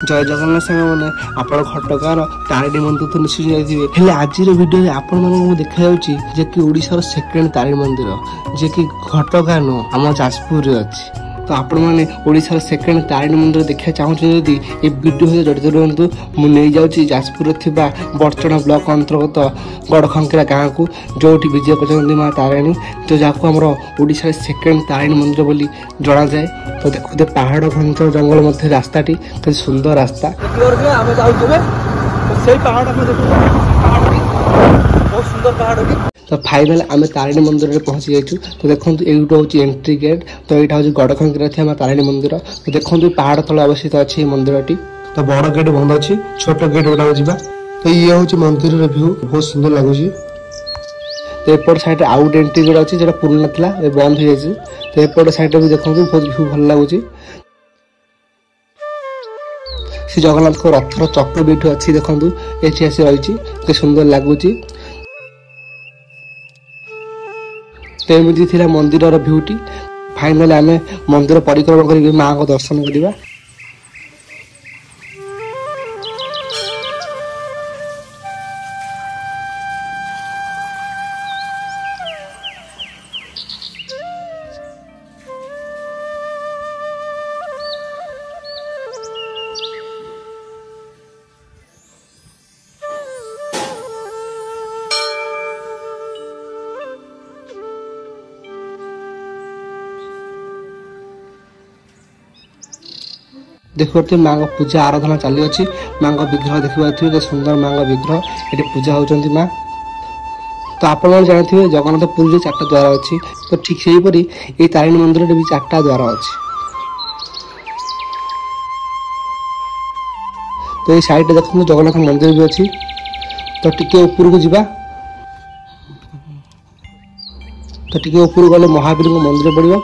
जय जगन्नाथ सांग मैंने आप घटकार तारिणी मंदिर तो निश्चय जाइए आज भिडियो आपण देखा जे कि ओडिशार सेकेंड तारिणी मंदिर जे कि घटकार नुह आम जाजपुर अच्छी तो आपण मैंने ओडिशार सेकेंड तारिणी मंदिर देखा चाहूँ जदि ये वीडियो जड़ित रुहतु मुझे जाऊँगी जाजपुर बड़चणा ब्लॉक अंतर्गत गड़खंकिरा गाँव को जो विजय कर माँ तारिणी तो जहाँ आम ओडिशार सेकेंड तारिणी मंदिर बोली जना जाए तो देखते पहाड़ घंच जंगल मध्य रास्ताटी कति सुंदर रास्ता बहुत सुंदर पहाड़ तो फाइनाल आम तारिणी मंदिर में पहुंची जाइए तो देखो यूटा हूँ एंट्री गेट तो यहाँ हूँ गड़खंकिरा थी तारिणी मंदिर तो देखो पहाड़ तले अवस्थित अच्छी मंदिरटी तो बड़ गेट बंद अच्छी छोट गेट गुड़ा जा तो ये हूँ मंदिर व्यू बहुत सुंदर लगुच तो एपट साइड आउ गोटे एंट्री गेट अच्छी जो पुराना था बंद हो जाए तो एपट साइड भी देखो बहुत व्यू भल लगुच श्री जगन्नाथ रथर चक्र भी अच्छी देखो ये आसी रही सुंदर लगुच तो एमती थी मंदिर भ्यूटी फाइनाल आम मंदिर परिक्रमा कर माँ को दर्शन करवा देखते माँ को पूजा आराधना चली अच्छी माँ को विग्रह देखा सुंदर माँ का विग्रह ये पूजा होती माँ तो आप जानते जगन्नाथ पुरी में 4टा द्वार अच्छी तो ठीक से हीपरी ये तारिणी मंदिर भी 4टा द्वार अच्छी तो ये साइड देखो जगन्नाथ मंदिर भी अच्छी तो टिके ऊपर को जीवा तो टिके ऊपर गले महावीर मंदिर पड़ो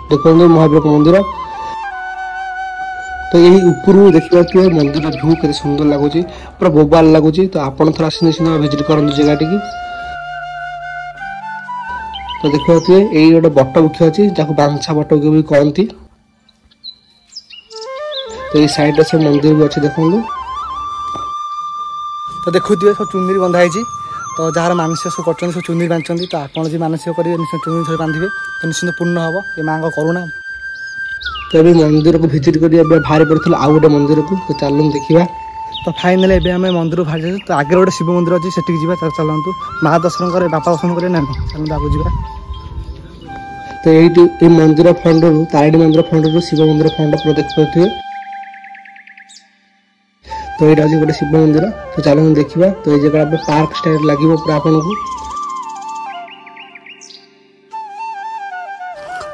देखो महावीर मंदिर तो यही ऊपर देखा मंदिर भ्यू के सुंदर लगुच पूरा बोबाल लगुच तो आपड़ थोड़ा आसना भिजिट करूँ जगह तो देखा यही गोटे बट वृक्ष अच्छी जहाँ बांछा बट भी कहती तो ये साइड से मंदिर भी अच्छे देखो तो देखुए सब चुनरी बंधाई तो जार मानसिक सब कर चुनरी बांधि तो आपड़ जी मानसिक करेंगे निश्चय चुनरी थोड़े बांधे तो निश्चित पूर्ण हम ये माँ का करुणा तो अभी मंदिर को भिजिट कर बाहर पड़े आउ गोटे मंदिर को तो चलू देखा तो फाइनाल एवं आम मंदिर बाहर जाए तो आगे गोटे शिव मंदिर अच्छी से चलतु माँ दर्शन करे बापा दर्शन करे ना चलते आगे जा तो ये मंदिर फ्रंट रू तारिणी मंदिर फ्रंट रू शिव मंदिर फ्रंट पूरा देखिए तो यहाँ हूँ गोटे शिव मंदिर तो चलू देखा तो ये जगह पार्क स्टाइल लगे पूरा आपन को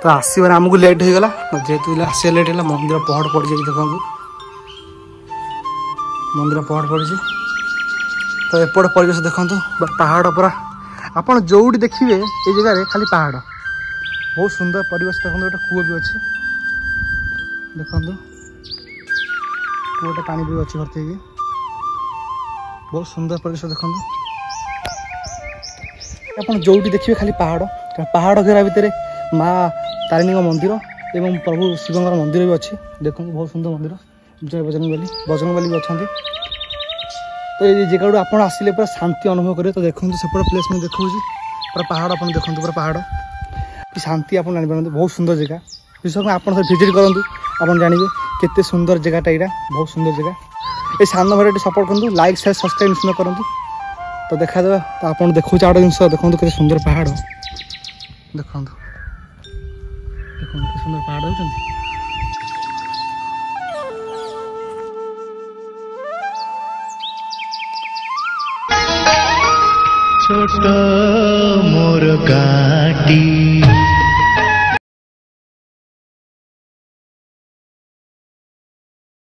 तो आसवर आमको लेट हो गला जेहेतु आस लेट है मंदिर पहाड़ पड़ जाए देखो मंदिर पहाड़ पड़ तो एपट परिवेश देखो पहाड़ पूरा आपड़ जो देखिए ये जगह खाली पहाड़ बहुत सुंदर परिवेश देखो गोटे कूଅ भी अच्छी देखो कूଅटे पानी भी अच्छी भर्ती बहुत सुंदर परिवेश देखो आप जो देखिए खाली पहाड़ घेरा भितर माँ तारिणी मंदिर एवं प्रभु शिव मंदिर भी अच्छी देखो बहुत सुंदर मंदिर जय बजरंगबली भी अच्छा तो ये जगह आप आसिले पूरा शांति अनुभव करेंगे तो देखो सेपट प्लेस में देखा पूरा पहाड़ आप देखो पूरा पहाड़ शांति आप जापारे बहुत सुंदर जगह विशेष आप भिजिट करूँ आप जानवे केते सुंदर जगहटा यहाँ बहुत सुंदर जगह ये सान भाई सपोर्ट करूँ लाइक शेयर सब्सक्राइब निश्चित करूँ तो देखा तो आप देखो आगे जिन देखो केते सुंदर पहाड़ देखो सुंदर पहाड़ होती छोट मोर काटी